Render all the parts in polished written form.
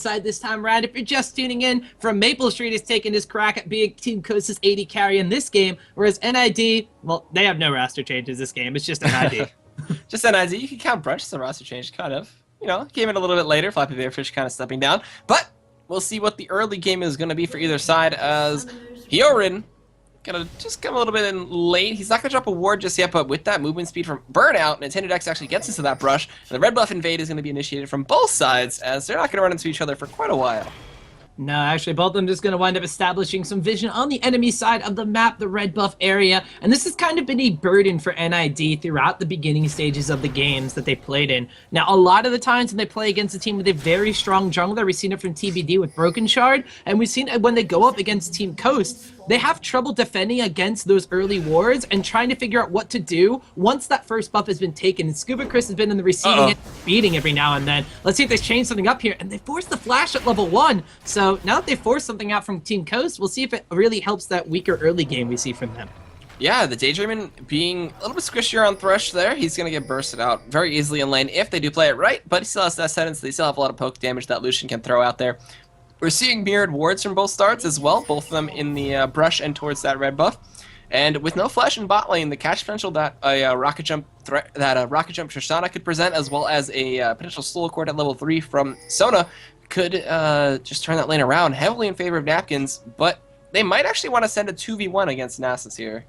side this time around. If you're just tuning in, FromMappleStreet is taking his crack at being Team Coast's AD carry in this game, whereas NID, well, they have no roster changes this game. It's just NID. Just NID. You can count Brunch as a roster change, kind of. You know, came in a little bit later. Flappy Bearfish kind of stepping down. But we'll see what the early game is going to be for either side, as Hyolyn gonna just come a little bit in late. He's not gonna drop a ward just yet, but with that movement speed from Burnout, NintendudeX actually gets into that brush, and the red buff invade is gonna be initiated from both sides, as they're not gonna run into each other for quite a while. No, actually, both of them just going to wind up establishing some vision on the enemy side of the map, the red buff area. And this has kind of been a burden for NID throughout the beginning stages of the games that they played in. Now, a lot of the times when they play against a team with a very strong jungler, we've seen it from TBD with Broken Shard, and we've seen it when they go up against Team Coast, they have trouble defending against those early wards and trying to figure out what to do once that first buff has been taken. And ScubaChris has been in the receiving end, beating every now and then. Let's see if they change something up here. And they force the flash at level 1. So now that they forced something out from Team Coast, we'll see if it really helps that weaker early game we see from them. Yeah, the Daydreamin being a little bit squishier on Thresh there. He's going to get bursted out very easily in lane if they do play it right, but he still has that sentence. They still have a lot of poke damage that Lucian can throw out there. We're seeing mirrored wards from both starts as well, both of them in the brush and towards that red buff. And with no flash in bot lane, the catch potential that a rocket jump Tristana could present, as well as a potential solo cord at level 3 from Sona, could just turn that lane around heavily in favor of Napkins. But they might actually want to send a 2v1 against Nasus here.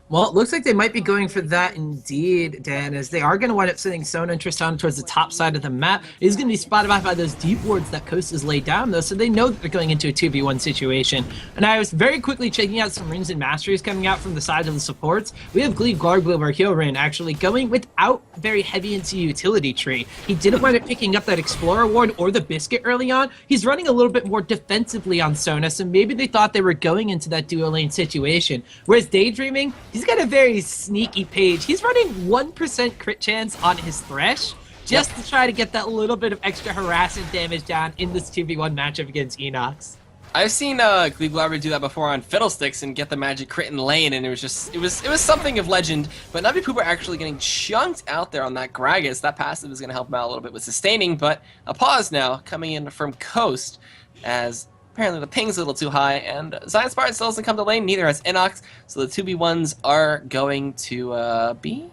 Well, it looks like they might be going for that indeed, Dan, as they are going to wind up sending Sona and Tristana towards the top side of the map. It is going to be spotted by those deep wards that Coast has laid down, though, so they know that they're going into a 2v1 situation. And I was very quickly checking out some rings and masteries coming out from the side of the supports. We have Glee Gargoyle or Hyolyn actually going without very heavy into utility tree. He didn't wind up picking up that Explorer ward or the Biscuit early on. He's running a little bit more defensively on Sona, so maybe they thought they were going into that duo lane situation. Whereas Daydreamin, he's got a very sneaky page. He's running 1% crit chance on his Thresh just to try to get that little bit of extra harassment damage down in this 2v1 matchup against InnoX. I've seen Glee Glover do that before on Fiddlesticks and get the magic crit in lane, and it was something of legend. But nubbypoohbear actually getting chunked out there on that Gragas. That passive is going to help him out a little bit with sustaining, but a pause now coming in from Coast, as apparently the ping's a little too high, and ZionSpartan still doesn't come to lane, neither has InnoX, so the 2v1s are going to be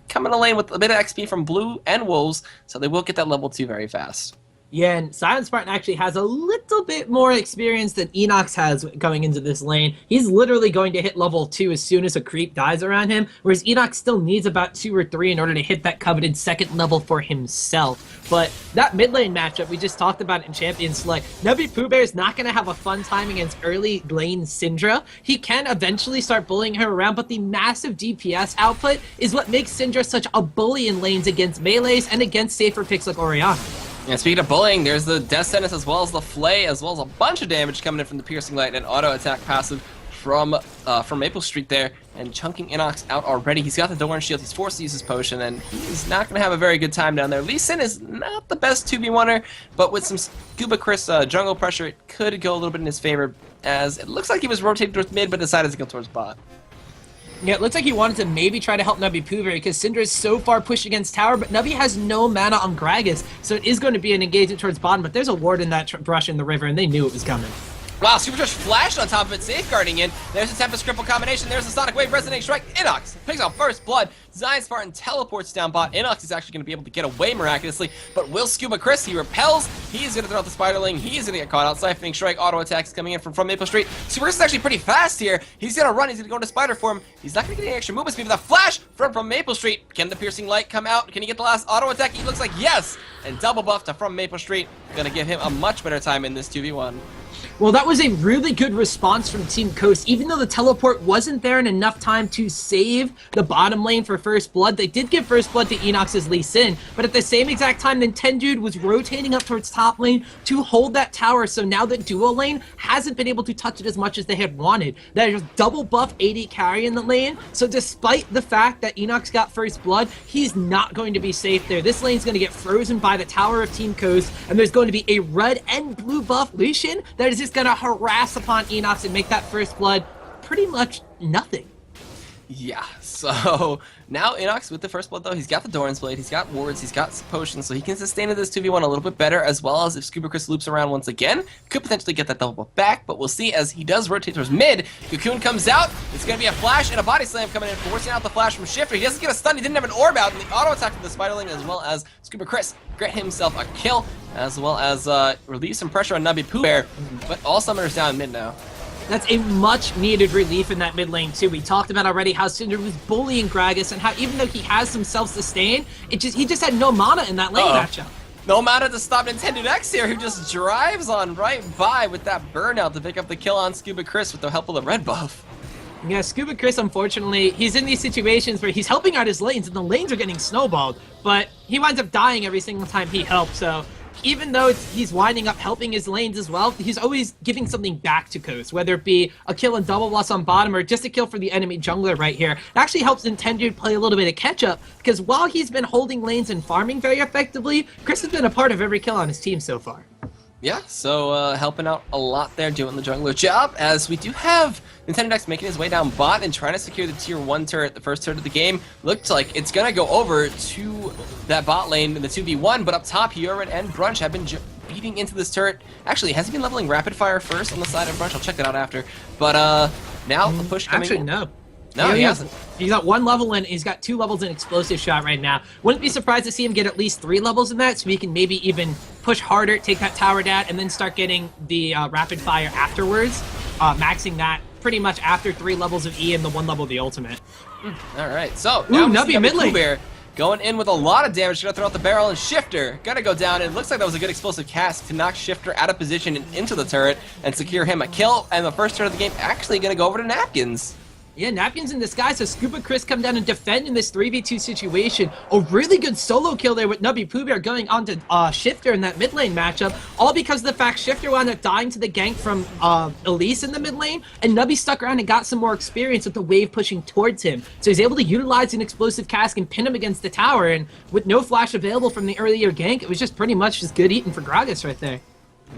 coming to lane with a bit of XP from Blue and Wolves, so they will get that level 2 very fast. Yeah, and ZionSpartan actually has a little bit more experience than InnoX has going into this lane. He's literally going to hit level 2 as soon as a creep dies around him, whereas InnoX still needs about 2 or 3 in order to hit that coveted second level for himself. But that mid lane matchup we just talked about in Champion Select, nubbypoohbear is not going to have a fun time against early lane Syndra. He can eventually start bullying her around, but the massive DPS output is what makes Syndra such a bully in lanes against melees and against safer picks like Orianna. Yeah, speaking of bullying, there's the Death Sentence as well as the Flay, as well as a bunch of damage coming in from the Piercing Light and auto attack passive from MapleStreet there, and chunking InnoX out already. He's got the Doran Shield, he's forced to use his potion, and he's not going to have a very good time down there. Lucian is not the best 2v1er, but with some ScubaChris jungle pressure, it could go a little bit in his favor, as it looks like he was rotating towards mid, but decided to go towards bot. Yeah, it looks like he wanted to maybe try to help nubbypoohbear because Syndra is so far pushed against tower, but Nubby has no mana on Gragas, so it is going to be an engagement towards bottom, but there's a ward in that brush in the river, and they knew it was coming. Wow, ScubaChris flashed on top of it, safeguarding in. There's the Tempest Cripple combination. There's the Sonic Wave Resonating Strike. InnoX picks out first blood. ZionSpartan teleports down bot. InnoX is actually going to be able to get away miraculously, but will ScubaChris? He repels. He's going to throw out the Spiderling. He's going to get caught out. Siphoning Strike, auto attacks coming in from MapleStreet. ScubaChris is actually pretty fast here. He's going to run. He's going to go into Spider form. He's not going to get any extra movement speed with a flash from MapleStreet. Can the Piercing Light come out? Can he get the last auto attack? He looks like yes. And double buff to FromMappleStreet. Going to give him a much better time in this 2v1. Well, that was a really good response from Team Coast. Even though the teleport wasn't there in enough time to save the bottom lane for first blood, they did give first blood to InnoX's Lee Sin, but at the same exact time, Nintendude was rotating up towards top lane to hold that tower, so now the duo lane hasn't been able to touch it as much as they had wanted. There's double buff AD carry in the lane, so despite the fact that InnoX got first blood, he's not going to be safe there. This lane's going to get frozen by the tower of Team Coast, and there's going to be a red and blue buff Lucian that is just going to harass upon InnoX and make that first blood pretty much nothing. Yeah, so now InnoX with the first blood though, he's got the Doran's Blade, he's got wards, he's got potions, so he can sustain this 2v1 a little bit better, as well as if ScubaChris loops around once again, could potentially get that double buff back, but we'll see as he does rotate towards mid. Cocoon comes out, it's going to be a flash and a body slam coming in, forcing out the flash from Shiphtur. He doesn't get a stun, he didn't have an orb out, and the auto attack from the Spiderling, as well as ScubaChris get himself a kill, as well as relieve some pressure on nubbypoohbear, but all summoners down mid now. That's a much needed relief in that mid lane too. We talked about already how Syndra was bullying Gragas and how even though he has some self-sustain, he just had no mana in that lane matchup. No mana to stop NintendudeX here, who just drives on right by with that burnout to pick up the kill on ScubaChris with the help of the red buff. Yeah, ScubaChris, unfortunately, he's in these situations where he's helping out his lanes and the lanes are getting snowballed, but he winds up dying every single time he helps, so even though he's winding up helping his lanes as well, he's always giving something back to Coast, whether it be a kill and double loss on bottom or just a kill for the enemy jungler right here. It actually helps Nintendude play a little bit of catch-up, because while he's been holding lanes and farming very effectively, Chris has been a part of every kill on his team so far. Yeah, so helping out a lot there, doing the jungler job, as we do have NintendudeX making his way down bot and trying to secure the tier 1 turret, the first turret of the game. Looks like it's going to go over to that bot lane in the 2v1, but up top, Hyolyn and Brunch have been beating into this turret. Actually, has he been leveling rapid fire first on the side of Brunch? I'll check that out after. But now the push coming. Actually, no. No, he hasn't. He's got 1 level in, he's got 2 levels in explosive shot right now. Wouldn't be surprised to see him get at least 3 levels in that, so he can maybe even push harder, take that tower down, and then start getting the rapid fire afterwards, maxing that pretty much after 3 levels of E and the 1 level of the ultimate. Alright, so now Nubby mid lane. Going in with a lot of damage, gonna throw out the barrel, and Shiphtur gonna go down. It looks like that was a good explosive cast to knock Shiphtur out of position and into the turret and secure him a kill, and the first turret of the game actually gonna go over to Napkins. Yeah, Napkins in disguise, so ScubaChris come down and defend in this 3v2 situation. A really good solo kill there with nubbypoohbear going on to Shiphtur in that mid lane matchup, all because of the fact Shiphtur wound up dying to the gank from Elise in the mid lane, and Nubby stuck around and got some more experience with the wave pushing towards him. So he's able to utilize an explosive cask and pin him against the tower, and with no flash available from the earlier gank, it was just pretty much just good eating for Gragas right there.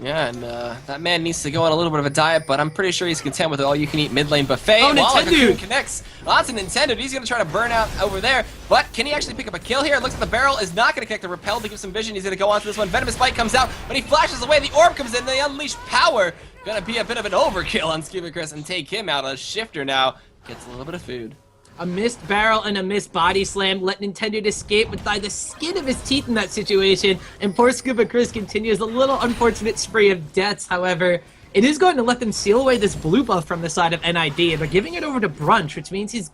Yeah, and that man needs to go on a little bit of a diet, but I'm pretty sure he's content with all-you-can-eat mid-lane buffet. Oh, Nintendude connects onto Nintendude. He's going to try to burn out over there, but can he actually pick up a kill here? It looks like the barrel is not going to connect the repel to give some vision. He's going to go on to this one. Venomous Bite comes out, but he flashes away. The orb comes in. They unleash power. Going to be a bit of an overkill on ScubaChris and take him out. A Shiphtur now gets a little bit of food. A missed barrel and a missed body slam let Nintendude escape with by the skin of his teeth in that situation, and poor ScubaChris continues a little unfortunate spree of deaths. However, it is going to let them seal away this blue buff from the side of NID, and they're giving it over to Brunch, which means he's...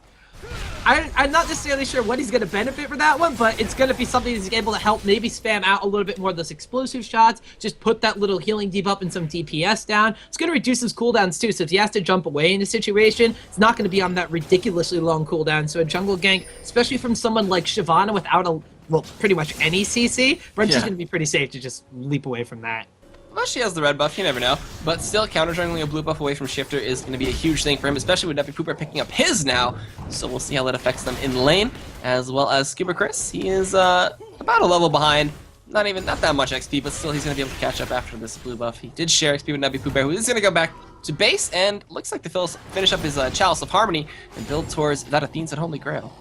I'm not necessarily sure what he's going to benefit for that one, but it's going to be something he's able to help maybe spam out a little bit more of those explosive shots, just put that little healing debuff and some DPS down. It's going to reduce his cooldowns too, so if he has to jump away in a situation, it's not going to be on that ridiculously long cooldown. So a jungle gank, especially from someone like Shyvana without well, pretty much any CC, Brunch is going to be pretty safe to just leap away from that. Well, she has the red buff, you never know. But still, counter-jungling a blue buff away from Shiphtur is going to be a huge thing for him, especially with nubbypoohbear picking up his now. So we'll see how that affects them in lane, as well as ScubaChris. He is about a level behind. Not that much XP, but still he's going to be able to catch up after this blue buff. He did share XP with nubbypoohbear, who is going to go back to base, and looks like to finish up his Chalice of Harmony and build towards that Athens and Holy Grail.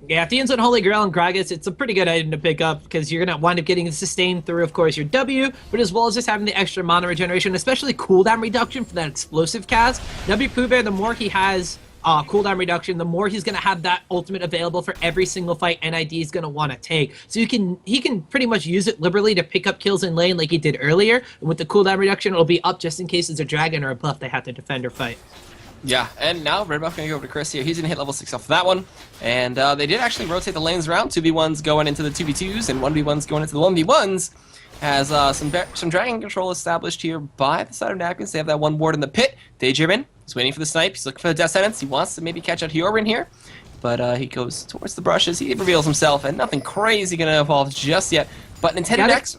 Yeah, Athens and Holy Grail and Gragas, it's a pretty good item to pick up because you're going to wind up getting sustained through, of course, your W, but as well as just having the extra mana regeneration, especially cooldown reduction for that explosive cast. nubbypoohbear, the more he has cooldown reduction, the more he's going to have that ultimate available for every single fight NID is going to want to take. So he can pretty much use it liberally to pick up kills in lane like he did earlier, and with the cooldown reduction, it'll be up just in case it's a dragon or a buff they have to defend or fight. Yeah, and now red buff going to go over to Chris here. He's going to hit level 6 off of that one. And they did actually rotate the lanes around. 2v1s going into the 2v2s and 1v1s going into the 1v1s. Has some dragon control established here by the side of Napkins. They have that one ward in the pit. Daydreamin is waiting for the snipe. He's looking for the death sentence. He wants to maybe catch out Hyolyn here. But he goes towards the brushes. He reveals himself, and nothing crazy going to evolve just yet. But NintendudeX...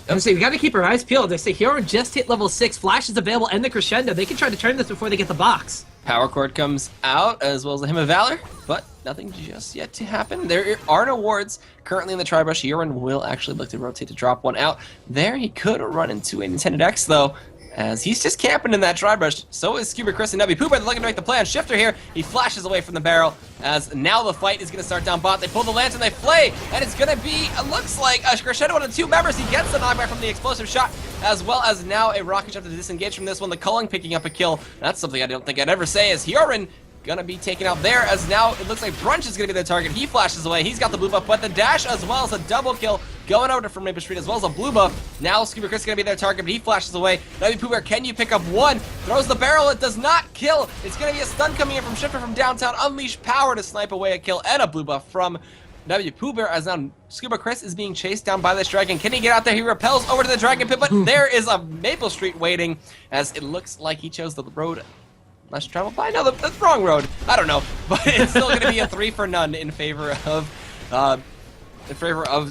I'm saying we got to keep our eyes peeled. They say Hyolyn just hit level 6. Flash is available and the crescendo. They can try to turn this before they get the box. Power Chord comes out, as well as the Hymn of Valor, but nothing just yet to happen. There are no wards currently in the Tri-Brush. Hyolyn will actually look to rotate to drop one out. There he could run into a NintendudeX, though, as he's just camping in that dry brush. So is ScubaChris and NubbyPoohbear. They're looking to make the play on Shiphtur here. He flashes away from the barrel, as now the fight is going to start down bot. They pull the lantern, they flay, and it's going to be, it looks like, a crescendo on 2 members. He gets the knockback from the explosive shot, as well as now a rocket shot to disengage from this one. The Culling picking up a kill. That's something I don't think I'd ever say, as Hyolyn gonna be taken out there, as now it looks like Brunch is gonna be the target. He flashes away. He's got the blue buff, but the dash as well as a double kill going over to FromMappleStreet, as well as a blue buff. Now ScubaChris is gonna be their target, but he flashes away. NubbyPoohbear, can you pick up one? Throws the barrel. It does not kill. It's gonna be a stun coming in from Shiphtur from downtown. Unleash power to snipe away a kill and a blue buff from NubbyPoohbear, as now ScubaChris is being chased down by this dragon. Can he get out there? He repels over to the dragon pit, but there is a FromMappleStreet waiting, as it looks like he chose the road less traveled by. No, that's the wrong road. I don't know, but it's still going to be a 3 for none in favor of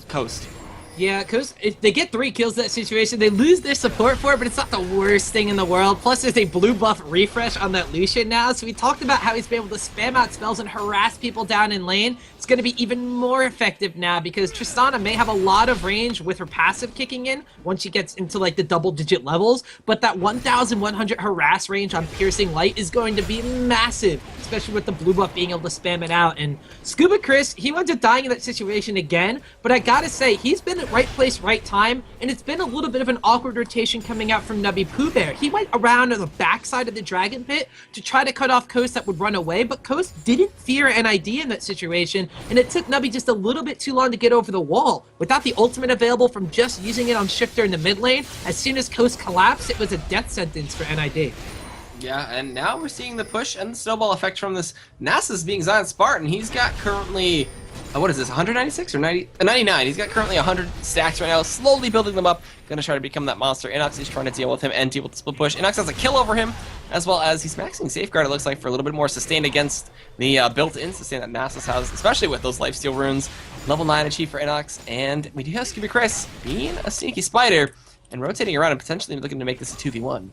Coast. Yeah, Coast, if they get 3 kills in that situation, they lose their support for it, but it's not the worst thing in the world. Plus, there's a blue buff refresh on that Lucian now, so we talked about how he's been able to spam out spells and harass people down in lane. It's going to be even more effective now, because Tristana may have a lot of range with her passive kicking in once she gets into like the double-digit levels, but that 1,100 harass range on Piercing Light is going to be massive, especially with the blue buff being able to spam it out. And ScubaChris, he went to dying in that situation again, but I gotta say, he's been at right place, right time, and it's been a little bit of an awkward rotation coming out from NubbyPoohbear. He went around to the backside of the dragon pit to try to cut off Coast that would run away, but Coast didn't fear NID in that situation, and it took Nubby just a little bit too long to get over the wall. Without the ultimate available from just using it on Shiphtur in the mid lane, as soon as Coast collapsed, it was a death sentence for NID. Yeah, and now we're seeing the push and the snowball effect from this Nasus being ZionSpartan. He's got currently, what is this, 196 or 90? 99. He's got currently 100 stacks right now, slowly building them up. Gonna try to become that monster. InnoX is trying to deal with him and deal with the split push. InnoX has a kill over him, as well as he's maxing Safeguard, it looks like, for a little bit more sustain against the built-in sustain that Nasus has, especially with those lifesteal runes. Level 9 achieved for InnoX, and we do have ScubaChris being a sneaky spider and rotating around and potentially looking to make this a 2v1.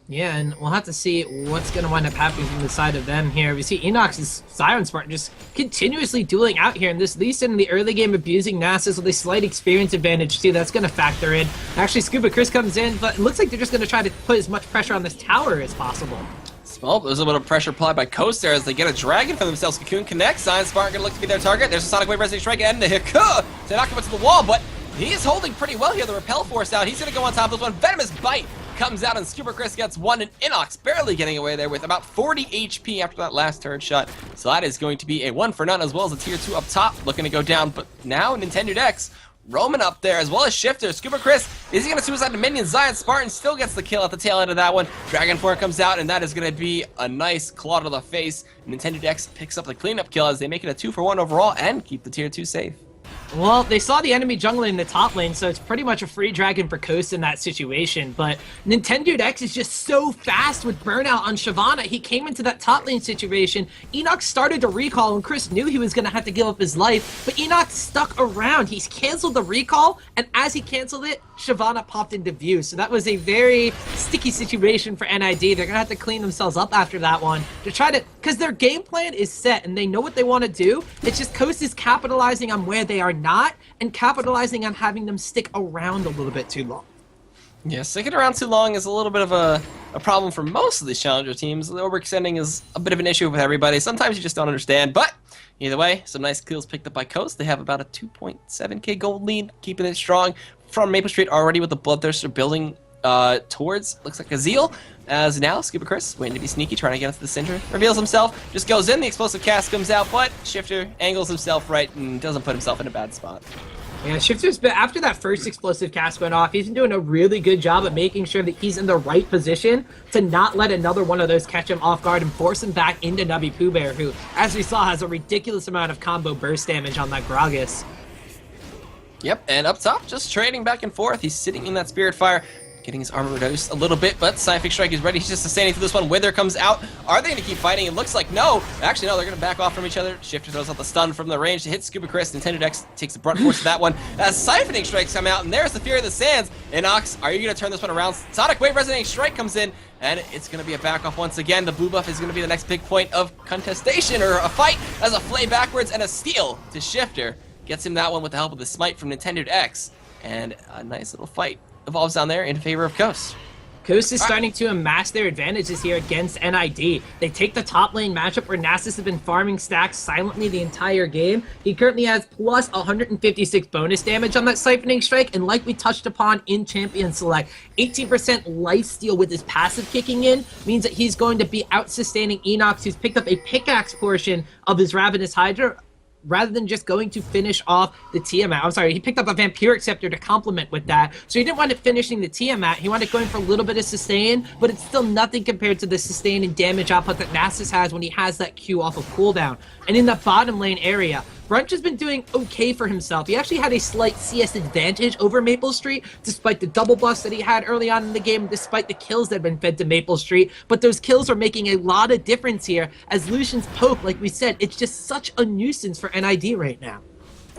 Yeah, and we'll have to see what's going to wind up happening from the side of them here. We see Enox's ZionSpartan just continuously dueling out here, and this Elise in the early game abusing Nasus with a slight experience advantage too. That's going to factor in. Actually, ScubaChris comes in, but it looks like they're just going to try to put as much pressure on this tower as possible. Well, there's a little bit of pressure applied by Coast there as they get a dragon for themselves. Cocoon connects. ZionSpartan going to look to be their target. There's a Sonic Wave Resonant Strike and the Hikuh to knock him into the wall, but he is holding pretty well here. The repel force out. He's going to go on top of this one. Venomous Bite comes out, and ScubaChris gets one, and InnoX barely getting away there with about 40 HP after that last turret shot. So that is going to be a 1 for none, as well as a tier 2 up top looking to go down. But now NintendudeX roaming up there, as well as Shiphtur. ScubaChris, is he going to suicide the minion? ZionSpartan still gets the kill at the tail end of that one. Dragon Form comes out, and that is going to be a nice claw to the face. NintendudeX picks up the cleanup kill as they make it a 2 for 1 overall and keep the tier 2 safe. Well, they saw the enemy jungler in the top lane, so it's pretty much a free dragon for Coast in that situation, but NintendudeX is just so fast with burnout on Shyvana. He came into that top lane situation. InnoX started to recall, and Chris knew he was going to have to give up his life, but InnoX stuck around. He's canceled the recall, and as he canceled it, Shyvana popped into view, so that was a very sticky situation for NID. They're going to have to clean themselves up after that one to try to, because their game plan is set, and they know what they want to do. It's just Coast is capitalizing on where they are not, and capitalizing on having them stick around a little bit too long. Yeah, sticking around too long is a little bit of a problem for most of these challenger teams. The overextending is a bit of an issue with everybody. Sometimes you just don't understand, but either way, some nice kills picked up by Coast. They have about a 2.7k gold lead, keeping it strong. FromMappleStreet already with the Bloodthirster building towards, looks like a Zeal, as now ScubaChris, waiting to be sneaky, trying to get into the Syndra, reveals himself, just goes in, the explosive cast comes out, but Shiphtur angles himself right and doesn't put himself in a bad spot. Yeah, Shiphtur's been, after that first explosive cast went off, he's been doing a really good job at making sure that he's in the right position to not let another one of those catch him off guard and force him back into NubbyPoohbear, who, as we saw, has a ridiculous amount of combo burst damage on that Gragas. Yep, and up top, just trading back and forth. He's sitting in that Spirit Fire, getting his armor reduced a little bit, but Scientific Strike is ready. He's just sustaining through this one. Wither comes out. Are they going to keep fighting? It looks like no. Actually, no, they're going to back off from each other. Shiphtur throws out the stun from the range to hit ScubaChris. NintendudeX takes the brunt force of that one as Siphoning Strikes come out, and there's the Fury of the Sands. InnoX, are you going to turn this one around? Sonic Wave Resonating Strike comes in, and it's going to be a back off once again. The blue buff is going to be the next big point of contestation, or a fight, as a flay backwards and a steal to Shiphtur. Gets him that one with the help of the smite from NintendudeX, and a nice little fight evolves down there in favor of Coast. Coast is starting to amass their advantages here against NID. They take the top lane matchup where Nasus has been farming stacks silently the entire game. He currently has plus 156 bonus damage on that Siphoning Strike, and like we touched upon in Champion Select, 18% lifesteal with his passive kicking in means that he's going to be out-sustaining InnoX, who's picked up a pickaxe portion of his Ravenous Hydra, rather than just going to finish off the Tiamat. I'm sorry, he picked up a Vampiric Scepter to complement with that. So he didn't want it finishing the Tiamat. He wanted going for a little bit of sustain, but it's still nothing compared to the sustain and damage output that Nasus has when he has that Q off of cooldown. And in the bottom lane area, Brunch has been doing okay for himself. He actually had a slight CS advantage over MapleStreet, despite the double buffs that he had early on in the game, despite the kills that had been fed to MapleStreet. But those kills are making a lot of difference here, as Lucian's poke, like we said, it's just such a nuisance for NID right now.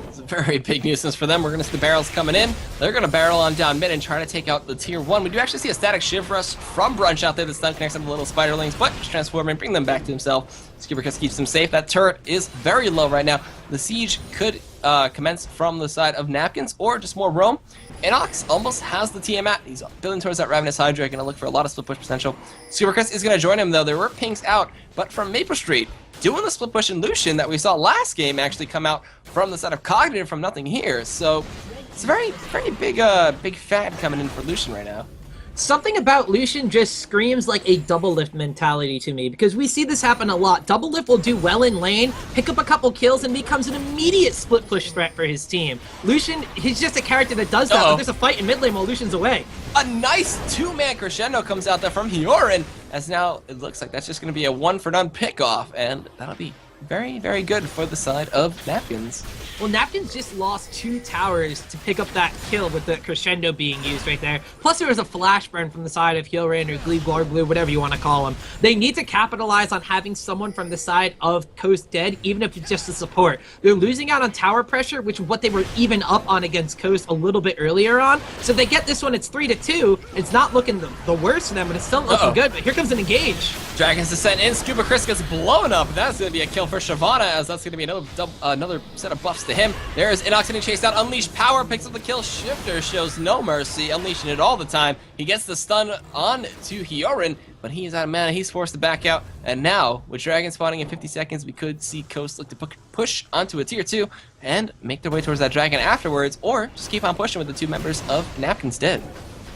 It's a very big nuisance for them. We're going to see the barrels coming in. They're going to barrel on down mid and try to take out the tier 1. We do actually see a static shiv rush from Brunch out there. The stun connects on the little spiderlings, but just transform and bring them back to himself. ScubaChris keeps him safe. That turret is very low right now. The siege could commence from the side of Napkins or just more roam. InnoX almost has the Tiamat. He's building towards that Ravenous Hydra, going to look for a lot of split push potential. ScubaChris is going to join him, though. There were pings out, but from MapleStreet, doing the split push in Lucian that we saw last game actually come out from the side of Cognitive from nothing here. So it's a very big fad coming in for Lucian right now. Something about Lucian just screams like a double lift mentality to me, because we see this happen a lot. Double lift will do well in lane, pick up a couple kills, and becomes an immediate split push threat for his team. Lucian, he's just a character that does that, but there's a fight in mid lane while Lucian's away. A nice two-man crescendo comes out there from Hyolyn, as now it looks like that's just going to be a one-for-none pick-off, and that'll be very good for the side of Napkins. Well, Napkins just lost 2 towers to pick up that kill with the crescendo being used right there. Plus, there was a flash burn from the side of Hyolyn or Glebe Blue, whatever you want to call him. They need to capitalize on having someone from the side of Coast dead, even if it's just a support. They're losing out on tower pressure, which is what they were even up on against Coast a little bit earlier on. So if they get this one, it's 3-2. It's not looking the worst for them, but it's still looking good. But here comes an engage. Dragon's Descent in. ScubaChris gets blown up. That's going to be a kill for Shyvana, as that's going to be another set of buffs to him. There's InnoX getting chased out. Unleash Power picks up the kill. Shiphtur shows no mercy, unleashing it all the time. He gets the stun on to Hyolyn, but he's out of mana. He's forced to back out. And now, with Dragon spawning in 50 seconds, we could see Coast look to push onto a tier 2 and make their way towards that Dragon afterwards, or just keep on pushing with the 2 members of Napkins dead.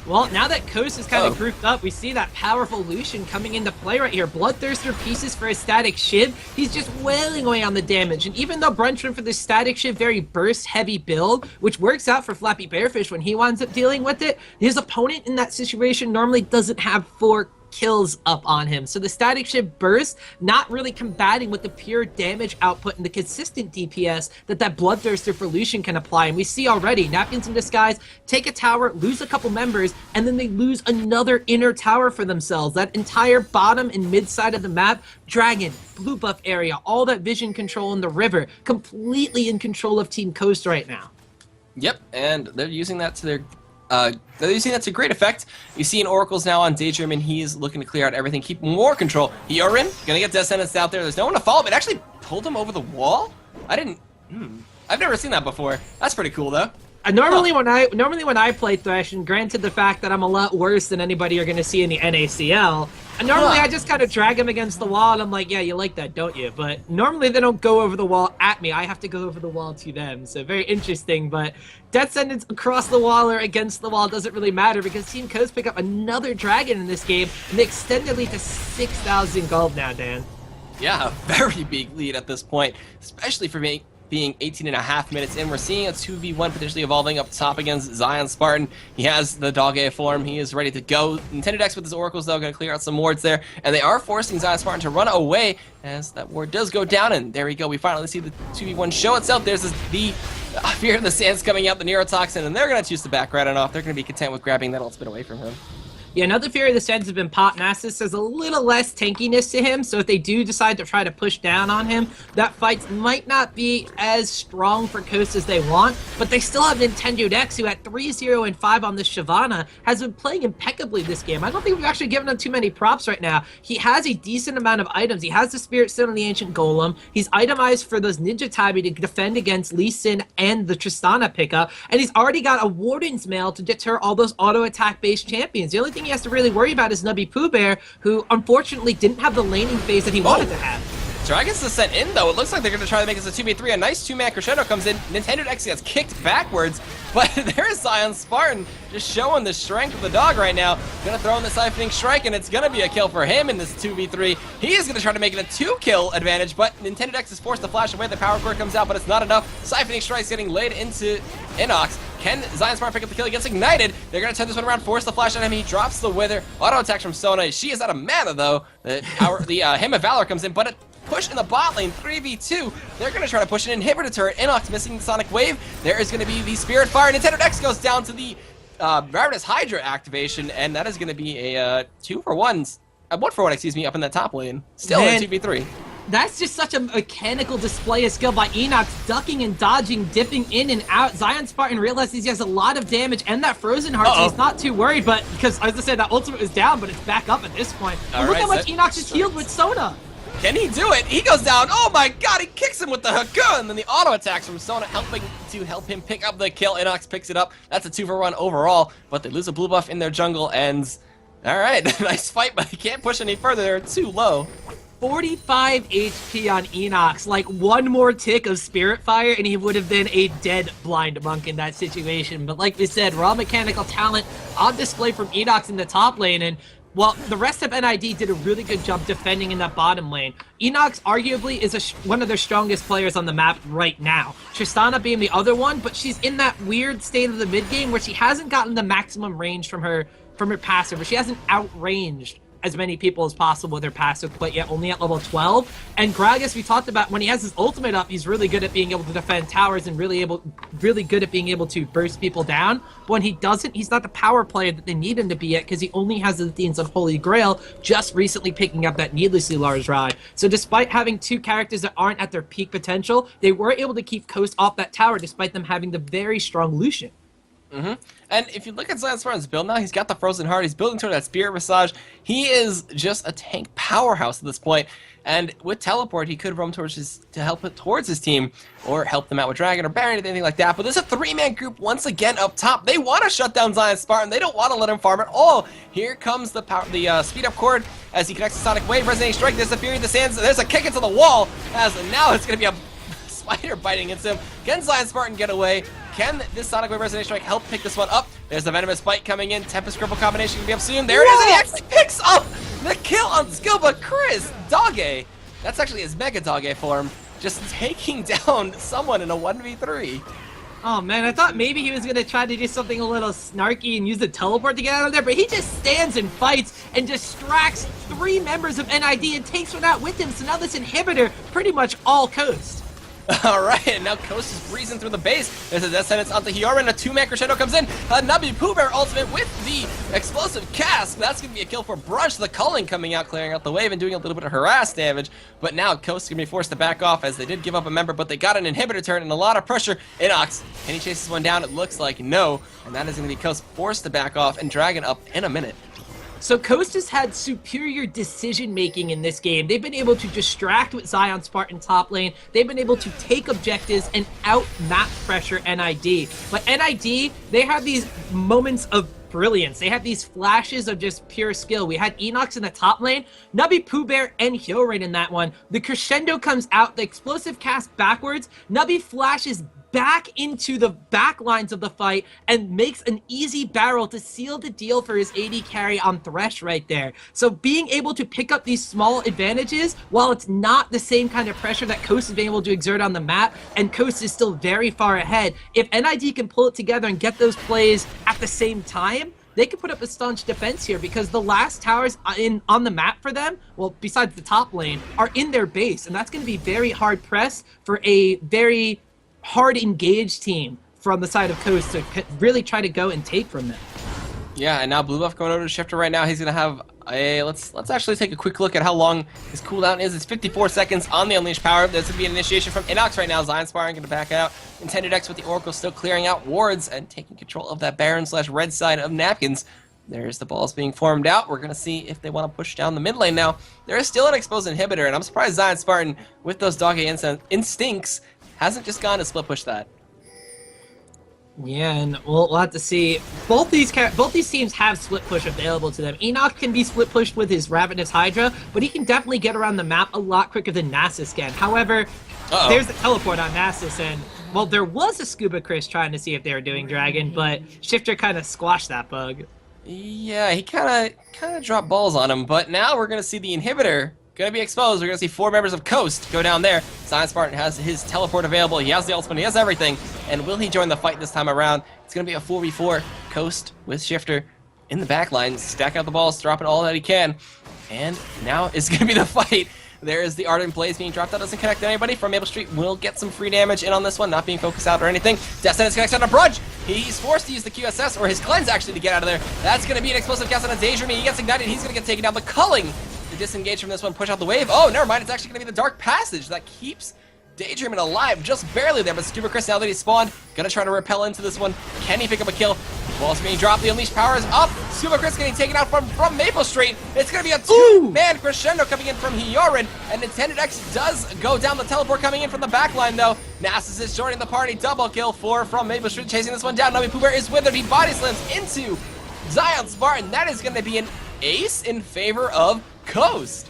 Well, now that Coast is kind of grouped up, we see that powerful Lucian coming into play right here. Bloodthirster pieces for a static shiv. He's just wailing away on the damage. And even though Brunch went for this static shiv very burst-heavy build, which works out for Flappy Bearfish when he winds up dealing with it, his opponent in that situation normally doesn't have 4 kills up on him. So the static shiv burst not really combating with the pure damage output and the consistent DPS that Bloodthirster for Lucian can apply. And we see already Napkins in Disguise take a tower, lose a couple members, and then they lose another inner tower for themselves. That entire bottom and mid side of the map, Dragon, blue buff area, all that vision control in the river, completely in control of Team Coast right now. Yep, and they're using that to their to great effect. You see in Oracles now on Daydreamin, he's looking to clear out everything, keep more control. Hyolyn gonna get Death Sentence out there. There's no one to follow, but actually pulled him over the wall? I've never seen that before. That's pretty cool though. Normally when I play Thresh, and granted the fact that I'm a lot worse than anybody you're gonna see in the NACL, and normally I just kind of drag him against the wall, and I'm like, yeah, you like that, don't you? But normally they don't go over the wall at me. I have to go over the wall to them. So very interesting, but Death Sentence across the wall or against the wall doesn't really matter, because Team Coast pick up another dragon in this game, and they extend the lead to 6,000 gold now, Dan. Yeah, a very big lead at this point, especially for me. Being 18.5 minutes in, we're seeing a 2v1 potentially evolving up top against ZionSpartan. He has the dog A form. He is ready to go. NintendudeX with his oracles, though, going to clear out some wards there. And they are forcing ZionSpartan to run away as that ward does go down. And there we go. We finally see the 2v1 show itself. There's the Fear of the Sands coming out, the Neurotoxin, and they're going to choose to back right on off. They're going to be content with grabbing that ultimate away from him. Yeah, another Fear of the Sands has been popped. Nasus has a little less tankiness to him, so if they do decide to try to push down on him, that fight might not be as strong for Coast as they want, but they still have NintendudeX, who at 3-0-5 on this Shyvana, has been playing impeccably this game. I don't think we've actually given him too many props right now. He has a decent amount of items. He has the Spirit Stone and the Ancient Golem. He's itemized for those Ninja Tabi to defend against Lucian and the Tristana pickup, and he's already got a Warden's Mail to deter all those auto-attack-based champions. The only thing thing he has to really worry about is nubbypoohbear, who unfortunately didn't have the laning phase that he wanted to have. Dragons is sent in, though. It looks like they're going to try to make this a 2v3. A nice two-man crescendo comes in. NintendudeX gets kicked backwards, but there's ZionSpartan just showing the strength of the dog right now. Going to throw in the Siphoning Strike, and it's going to be a kill for him in this 2v3. He is going to try to make it a 2-kill advantage, but NintendudeX is forced to flash away. The power core comes out, but it's not enough. Siphoning Strike's getting laid into InnoX. Can ZionSpartan pick up the kill? He gets ignited. They're going to turn this one around, force the flash on him. He drops the Wither. Auto attacks from Sona. She is out of mana, though. The Hymn of Valor comes in, but it push in the bot lane, 3v2. They're going to try to push an inhibitor turret. InnoX missing the Sonic Wave. There is going to be the Spirit Fire. NintendudeX goes down to the Ravenous Hydra activation, and that is going to be a 2-for-1. 1-for-1, excuse me, up in that top lane. Still a 2v3. That's just such a mechanical display of skill by InnoX, ducking and dodging, dipping in and out. ZionSpartan realizes he has a lot of damage and that Frozen Heart, so he's not too worried, but because, as I said, that ultimate is down, but it's back up at this point. And look how much InnoX is healed with Sona. Can he do it? He goes down. Oh my god, he kicks him with the Haku, and then the auto attacks from Sona helping to help him pick up the kill. InnoX picks it up. That's a 2-for-1 overall, but they lose a blue buff in their jungle, and alright, nice fight, but he can't push any further. They're too low. 45 HP on InnoX, like one more tick of Spirit Fire and he would have been a dead Blind Monk in that situation. But like we said, raw mechanical talent on display from InnoX in the top lane, and well, the rest of NID did a really good job defending in that bottom lane. InnoX arguably is one of their strongest players on the map right now. Tristana being the other one, but she's in that weird state of the mid game where she hasn't gotten the maximum range from her passive, where she hasn't outranged as many people as possible with their passive, but yet only at level 12. And Gragas, we talked about, when he has his ultimate up, he's really good at being able to defend towers and really good at being able to burst people down. But when he doesn't, he's not the power player that they need him to be at, because he only has the Themes of Holy Grail, just recently picking up that needlessly large ride. So despite having two characters that aren't at their peak potential, they were able to keep Coast off that tower despite them having the very strong Lucian. And if you look at ZionSpartan's build now, he's got the Frozen Heart, he's building toward that Spirit Massage. He is just a tank powerhouse at this point. And with Teleport, he could roam towards to help it towards his team, or help them out with Dragon or Baron or anything like that. But there's a 3-man group once again up top. They want to shut down ZionSpartan. They don't want to let him farm at all. Here comes the speed up Hoard as he connects the Sonic Wave, Resonating Strike. There's the Fury of the Sands. There's a kick into the wall. As now it's going to be a spider biting into him. Can ZionSpartan get away? Can this Sonic Wave Resonating Strike help pick this one up? There's the Venomous Bite coming in. Tempest Cripple combination can be up soon. There it is, and he actually picks up the kill on ScubaChris. Doggy. That's actually his Mega Doggy form. Just taking down someone in a 1v3. Oh man, I thought maybe he was going to try to do something a little snarky and use the teleport to get out of there, but he just stands and fights and distracts 3 members of NID and takes one out with him, so now this inhibitor pretty much all Coast. Alright, and now Coast is breezing through the base. There's a Death Sentence onto Hyolyn. A 2-man crescendo comes in. nubbypoohbear ultimate with the explosive cast. That's going to be a kill for Brunch. The Culling coming out, clearing out the wave and doing a little bit of harass damage. But now Coast is going to be forced to back off, as they did give up a member, but they got an inhibitor turn and a lot of pressure. InnoX, can he chase this one down? It looks like no. And that is going to be Coast forced to back off and Dragon up in a minute. So Coast has had superior decision-making in this game. They've been able to distract with ZionSpartan top lane. They've been able to take objectives and out-map pressure NID. But NID, they have these moments of brilliance. They have these flashes of just pure skill. We had InnoX in the top lane, nubbypoohbear and Hyolyn in that one. The crescendo comes out, the explosive cast backwards, Nubby flashes back into the back lines of the fight and makes an easy barrel to seal the deal for his AD carry on Thresh right there. So being able to pick up these small advantages, while it's not the same kind of pressure that Coast has been able to exert on the map, and Coast is still very far ahead, if NID can pull it together and get those plays at the same time, they could put up a staunch defense here, because the last towers on the map for them, well, besides the top lane, are in their base, and that's going to be very hard press for a very hard engaged team from the side of Coast to really try to go and take from them. Yeah, and now blue buff going over to Shiphtur right now. He's gonna have a let's actually take a quick look at how long his cooldown is. It's 54 seconds on the unleashed power. There's gonna be an initiation from InnoX right now. ZionSpartan gonna back out. NintendudeX with the Oracle still clearing out wards and taking control of that Baron/red side of Napkins. There's the balls being formed out. We're gonna see if they want to push down the mid lane now. There is still an exposed inhibitor, and I'm surprised ZionSpartan with those doggy instincts hasn't just gone to split push that. Yeah, and we'll have to see. Both these teams have split push available to them. ENOX can be split pushed with his Ravenous Hydra, but he can definitely get around the map a lot quicker than Nasus can. However, there's the teleport on Nasus, and well, there was a ScubaChris trying to see if they were doing Dragon, but Shiphtur kind of squashed that bug. Yeah, he kind of dropped balls on him, but now we're gonna see the inhibitor gonna be exposed. We're gonna see 4 members of Coast go down there. ZionSpartan has his teleport available. He has the ultimate. He has everything. And will he join the fight this time around? It's gonna be a 4v4. Coast with Shiphtur in the back line, stacking out the balls, dropping all that he can. And now it's gonna be the fight. There is the Ardent Blaze being dropped. That doesn't connect to anybody. FromMappleStreet will get some free damage in on this one, not being focused out or anything. Descendants connects on a Brudge. He's forced to use the QSS, or his Cleanse actually, to get out of there. That's going to be an explosive cast on a Daydreamin. He gets ignited. He's going to get taken down. The Culling to disengage from this one, push out the wave. Oh, never mind. It's actually going to be the Dark Passage that keeps Daydreamin alive just barely there. But ScubaChris, now that he's spawned, going to try to repel into this one. Can he pick up a kill? Ball's being dropped. The Unleashed power is up. ScubaChris getting taken out from MapleStreet. It's going to be a 2-man crescendo coming in from Hyolyn. And NintendudeX does go down the teleport coming in from the backline, though. Nasus is joining the party. Double kill for FromMappleStreet, chasing this one down. nubbypoohbear is withered. He body slams into ZionSpartan. That is going to be an ace in favor of Coast.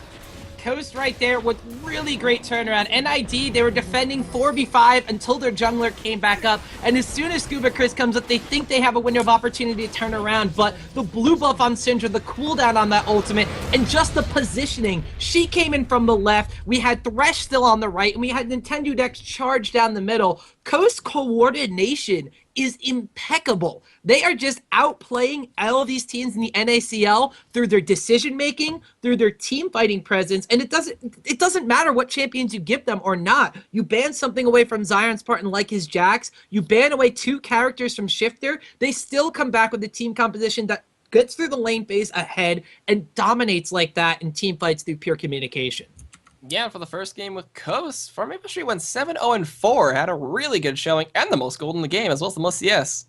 Coast right there with really great turnaround. NID, they were defending 4v5 until their jungler came back up, and as soon as ScubaChris comes up, they think they have a window of opportunity to turn around, but the blue buff on Syndra, the cooldown on that ultimate, and just the positioning. She came in from the left, we had Thresh still on the right, and we had NintendudeX charge down the middle. Coast coordination is impeccable. They are just outplaying all of these teams in the NACL through their decision making, through their team fighting presence, and it doesn't matter what champions you give them or not. You ban something away from ZionSpartan like his Jax, you ban away 2 characters from Shiphtur, they still come back with a team composition that gets through the lane phase ahead and dominates like that in team fights through pure communication. Yeah, for the first game with Coast, FromMappleStreet went 7-0-4, had a really good showing, and the most gold in the game, as well as the most CS.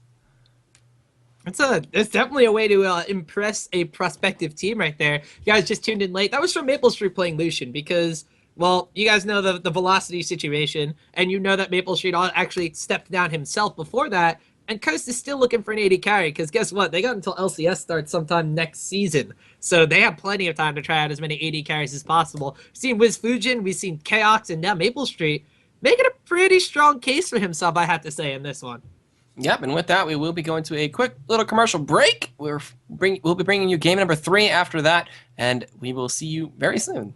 It's definitely a way to impress a prospective team right there. You guys just tuned in late. That was FromMappleStreet playing Lucian because, well, you guys know the velocity situation, and you know that MapleStreet actually stepped down himself before that, and Coast is still looking for an AD carry, because guess what? They got until LCS starts sometime next season. So they have plenty of time to try out as many AD carries as possible. We've seen WizFujin, we've seen Chaos, and now MapleStreet making a pretty strong case for himself, I have to say, in this one. Yep, and with that, we will be going to a quick little commercial break. We'll be bringing you game number 3 after that, and we will see you very soon.